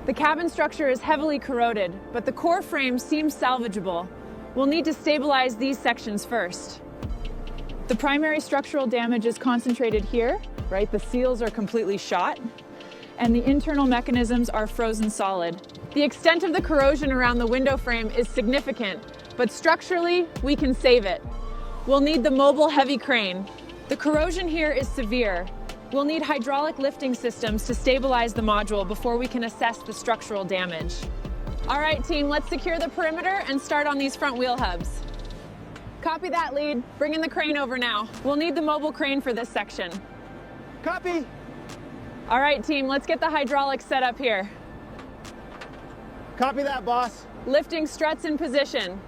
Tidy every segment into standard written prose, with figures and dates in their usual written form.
The cabin structure is heavily corroded, but the core frame seems salvageable. We'll need to stabilize these sections first. The primary structural damage is concentrated here, right? The seals are completely shot, and the internal mechanisms are frozen solid. The extent of the corrosion around the window frame is significant, but structurally, we can save it. We'll need the mobile heavy crane. The corrosion here is severe. We'll need hydraulic lifting systems to stabilize the module before we can assess the structural damage. All right, team, let's secure the perimeter and start on these front wheel hubs. Copy that, lead. Bring in the crane over now. We'll need the mobile crane for this section. Copy. All right, team, let's get the hydraulics set up here. Copy that, boss. Lifting struts in position.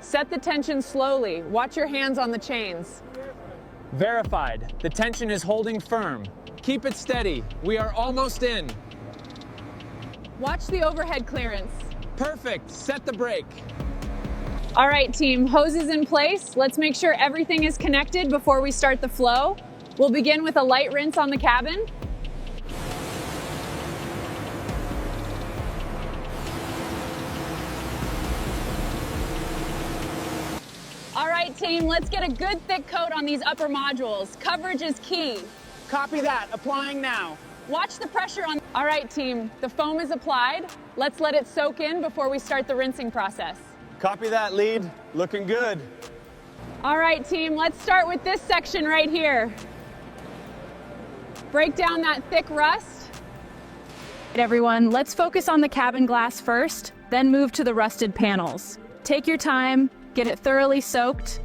Set the tension slowly. Watch your hands on the chains. Verified. The tension is holding firm. Keep it steady. We are almost in. Watch the overhead clearance. Perfect. Set the brake. All right, team, hoses in place. Let's make sure everything is connected before we start the flow. We'll begin with a light rinse on the cabin. All right, team, let's get a good thick coat on these upper modules. Coverage is key. Copy that. Applying now. Watch the pressure on. All right, team, the foam is applied. Let's let it soak in before we start the rinsing process. Copy that, lead. Looking good. All right, team, let's start with this section right here. Break down that thick rust. Everyone, let's focus on the cabin glass first, then move to the rusted panels. Take your time, get it thoroughly soaked.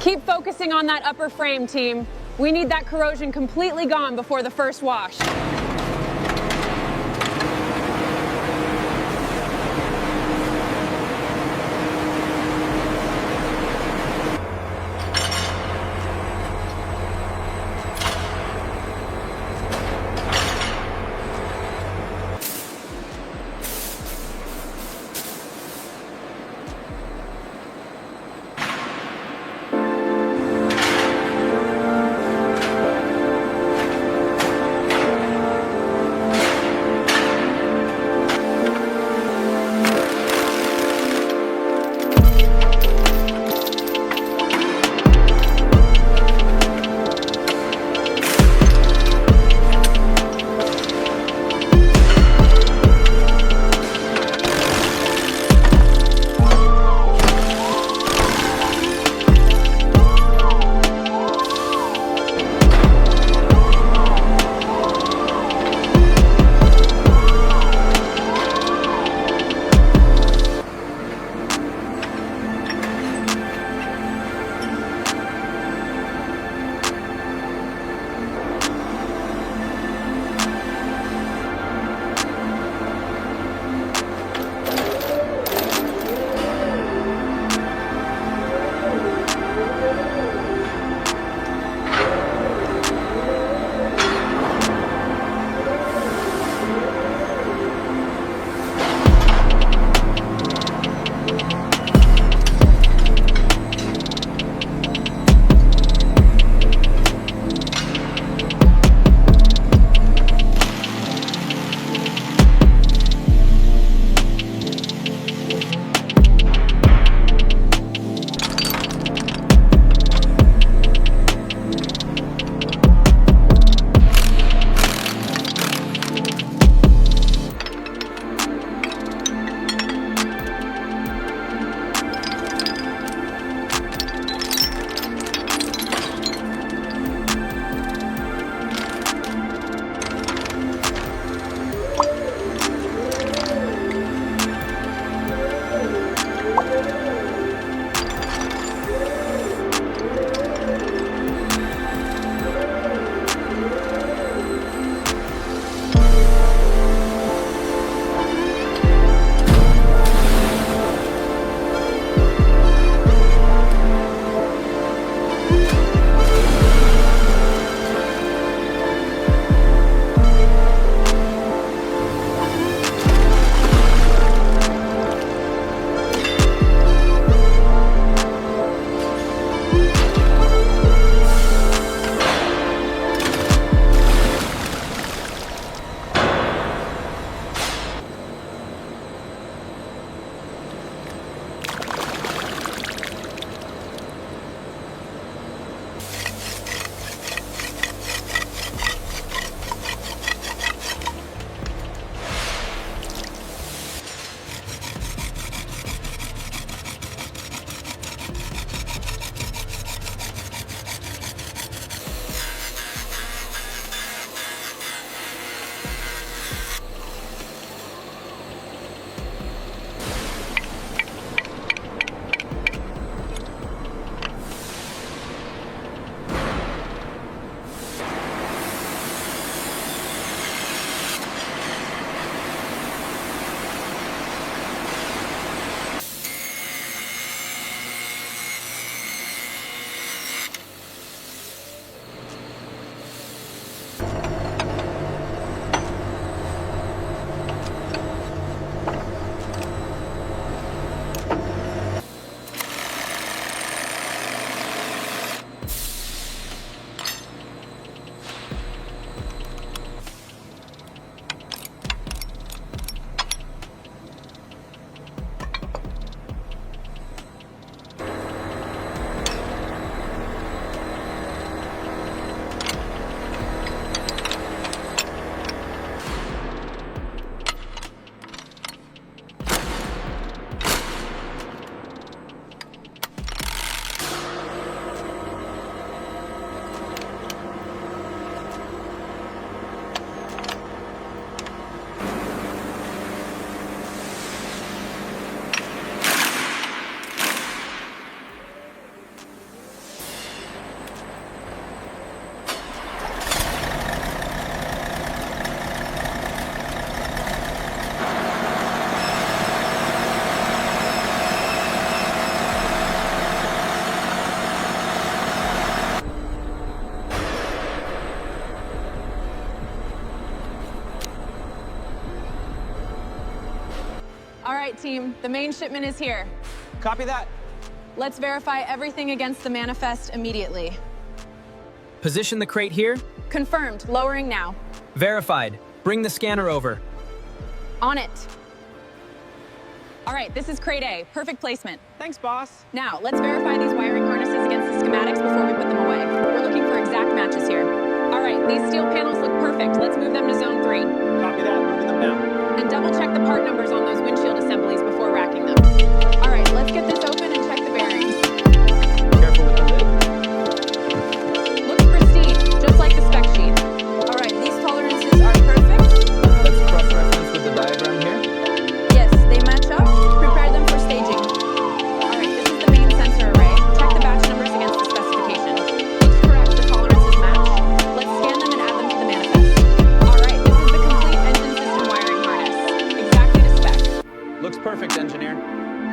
Keep focusing on that upper frame, team. We need that corrosion completely gone before the first wash. All right, team, the main shipment is here. Copy that. Let's verify everything against the manifest immediately. Position the crate here. Confirmed, lowering now. Verified. Bring the scanner over. On it. All right, this is crate A, perfect placement. Thanks, boss. Now, let's verify these wiring harnesses against the schematics before we put them away. We're looking for exact matches here. All right, these steel panels look perfect. Let's move them to zone 3. Copy that. Moving them now. And double check the part numbers on those windshield assemblies before racking them. All right, let's get this open and check the bearings. Careful with the lid. Looks pristine, just like the spec sheet. All right, these tolerances are perfect. Let's cross-reference with the diagram here. Yes, they match up. Prepare them for staging. All right, this is the main sensor array. Check the batch numbers against the specification. Looks correct, the tolerances match. Let's scan them and add them to the manifest. All right, this is the complete engine system wiring harness. Exactly to spec. Looks perfect, engineer.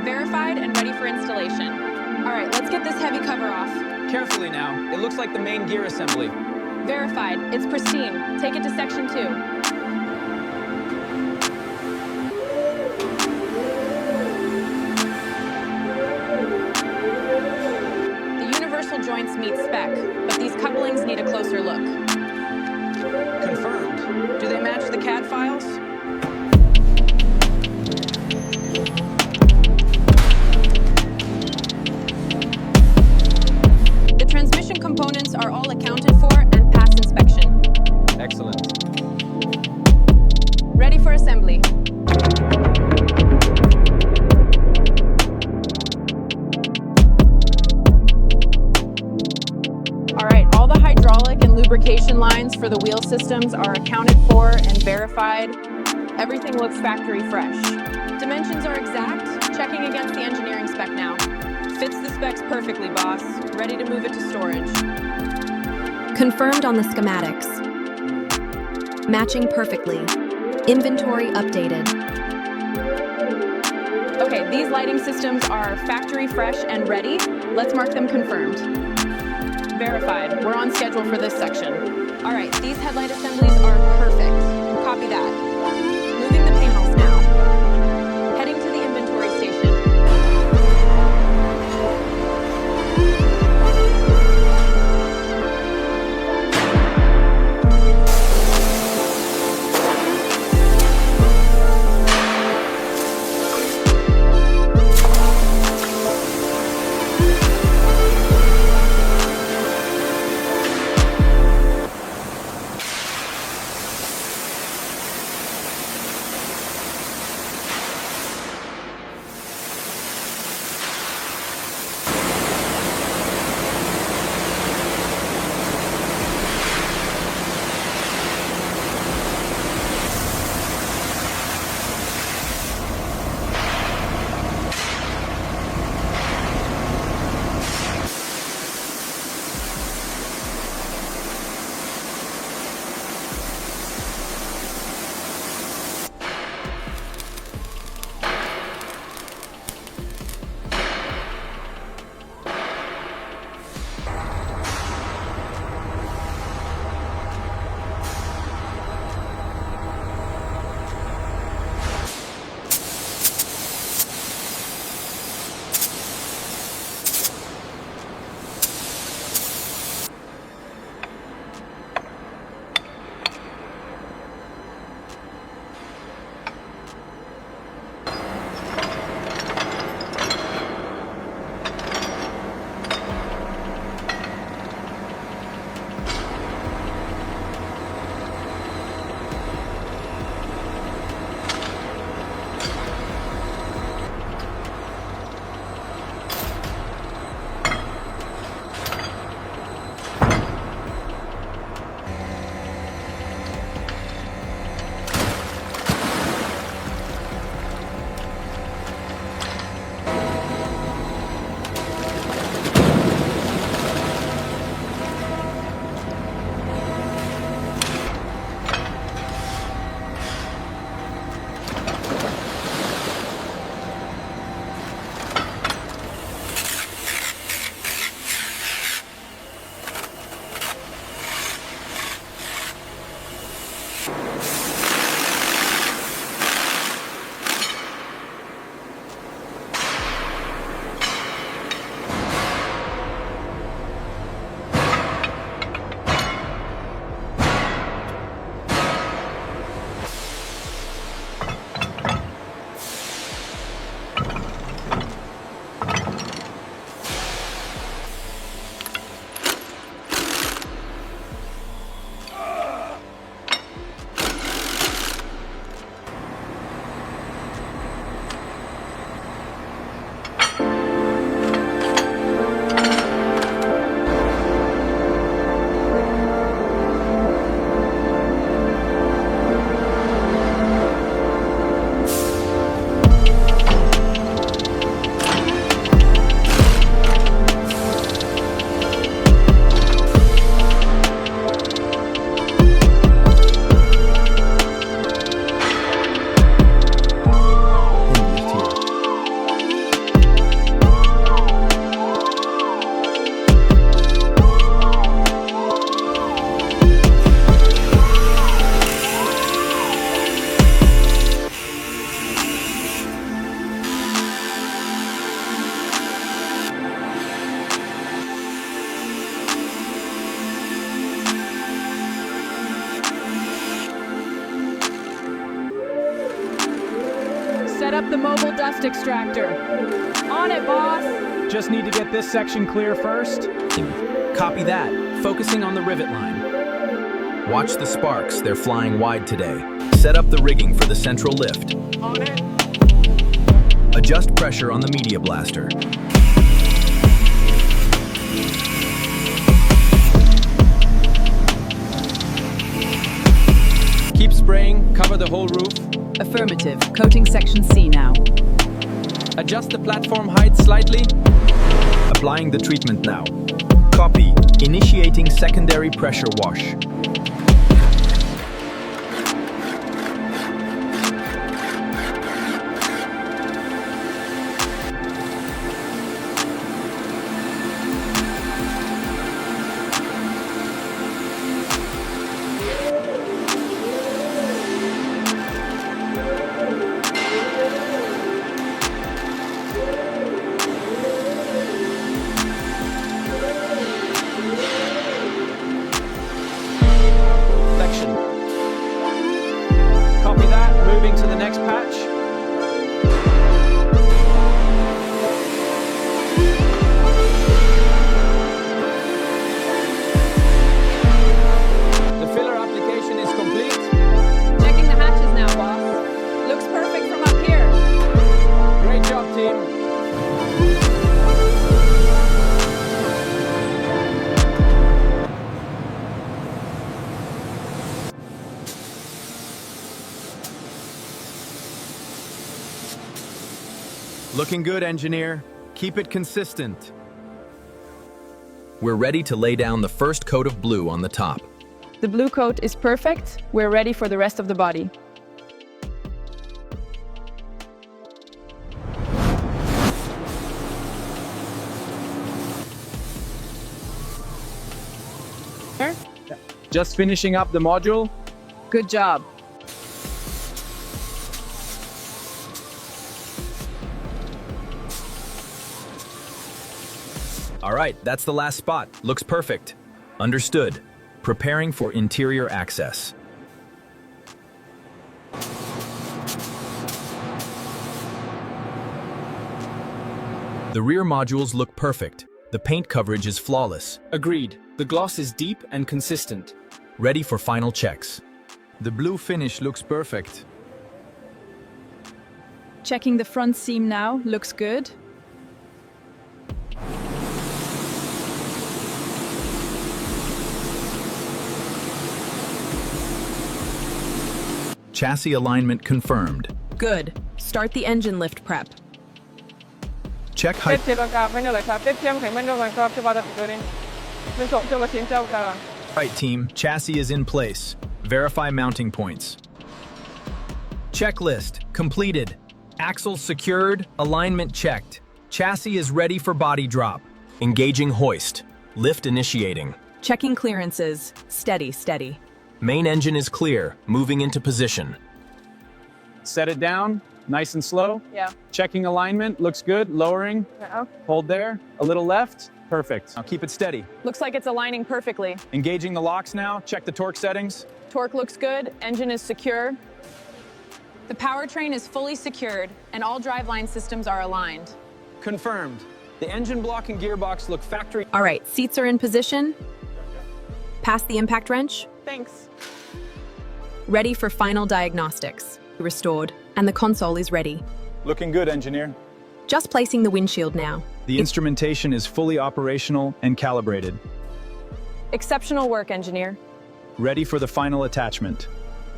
Verified and ready for installation. All right, let's get this heavy cover off. Carefully now. It looks like the main gear assembly. Verified, it's pristine. Take it to section 2. The universal joints meet spec, but these couplings need a closer look. Confirmed. Do they match the CAD files? The transmission components are all accounted for and pass inspection. Excellent. Ready for assembly. All right, all the hydraulic and lubrication lines for the wheel systems are accounted for and verified. Everything looks factory fresh. Dimensions are exact. Checking against the engineering spec now. Fits the specs perfectly, boss. Ready to move it to storage. Confirmed on the schematics. Matching perfectly. Inventory updated. Okay, these lighting systems are factory fresh and ready. Let's mark them confirmed. Verified. We're on schedule for this section. All right, these headlight assemblies are perfect. Copy that. Moving the panels now. Heading to the inventory station. Set up the mobile dust extractor. On it, boss. Just need to get this section clear first. Copy that, focusing on the rivet line. Watch the sparks, they're flying wide today. Set up the rigging for the central lift. On it. Adjust pressure on the media blaster. Keep spraying, cover the whole roof. Affirmative. Coating section C now. Adjust the platform height slightly. Applying the treatment now. Copy. Initiating secondary pressure wash. Copy that, moving to the next patch. The filler application is complete. Checking the hatches now, boss. Looks perfect from up here. Great job, team. Looking good, engineer. Keep it consistent. We're ready to lay down the first coat of blue on the top. The blue coat is perfect. We're ready for the rest of the body. Just finishing up the module. Good job. All right, that's the last spot. Looks perfect. Understood. Preparing for interior access. The rear modules look perfect. The paint coverage is flawless. Agreed. The gloss is deep and consistent. Ready for final checks. The blue finish looks perfect. Checking the front seam now. Looks good. Chassis alignment confirmed. Good. Start the engine lift prep. Check height. Right, team. Chassis is in place. Verify mounting points. Checklist completed. Axle secured. Alignment checked. Chassis is ready for body drop. Engaging hoist. Lift initiating. Checking clearances. Steady, steady. Main engine is clear. Moving into position. Set it down, nice and slow. Yeah. Checking alignment, looks good. Lowering, hold there. A little left, perfect. Now keep it steady. Looks like it's aligning perfectly. Engaging the locks now, check the torque settings. Torque looks good. Engine is secure. The powertrain is fully secured, and all driveline systems are aligned. Confirmed. The engine block and gearbox look factory. All right, seats are in position. Pass the impact wrench. Thanks. Ready for final diagnostics. Restored, and the console is ready. Looking good, engineer. Just placing the windshield now. The instrumentation is fully operational and calibrated. Exceptional work, engineer. Ready for the final attachment.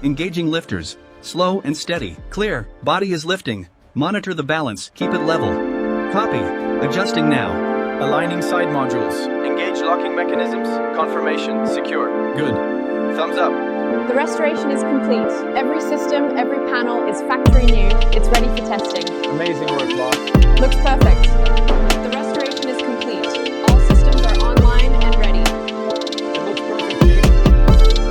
Engaging lifters. Slow and steady. Clear. Body is lifting. Monitor the balance. Keep it level. Copy. Adjusting now. Aligning side modules. Engage locking mechanisms. Confirmation. Secure. Good. Thumbs up. The restoration is complete. Every system, every panel is factory new. It's ready for testing. Amazing work, boss. Looks perfect. The restoration is complete. All systems are online and ready. It looks perfect, Chief.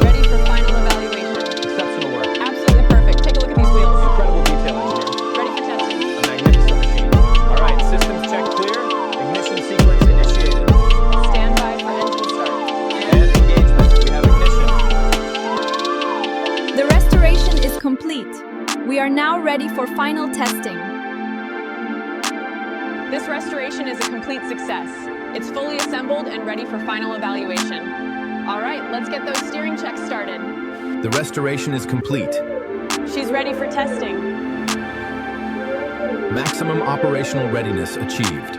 Ready for final evaluation. Exceptional work. Absolutely perfect. Take a look at these wheels. Incredible detail, engineer. Ready for testing. A magnificent machine. All right, systems check clear. Ignition sequence initiated. Stand by for engine start. And engagement. We have ignition. The restoration is complete. We are now ready for for final testing. This restoration is a complete success. It's fully assembled and ready for final evaluation. All right, let's get those steering checks started. The restoration is complete. She's ready for testing. Maximum operational readiness achieved.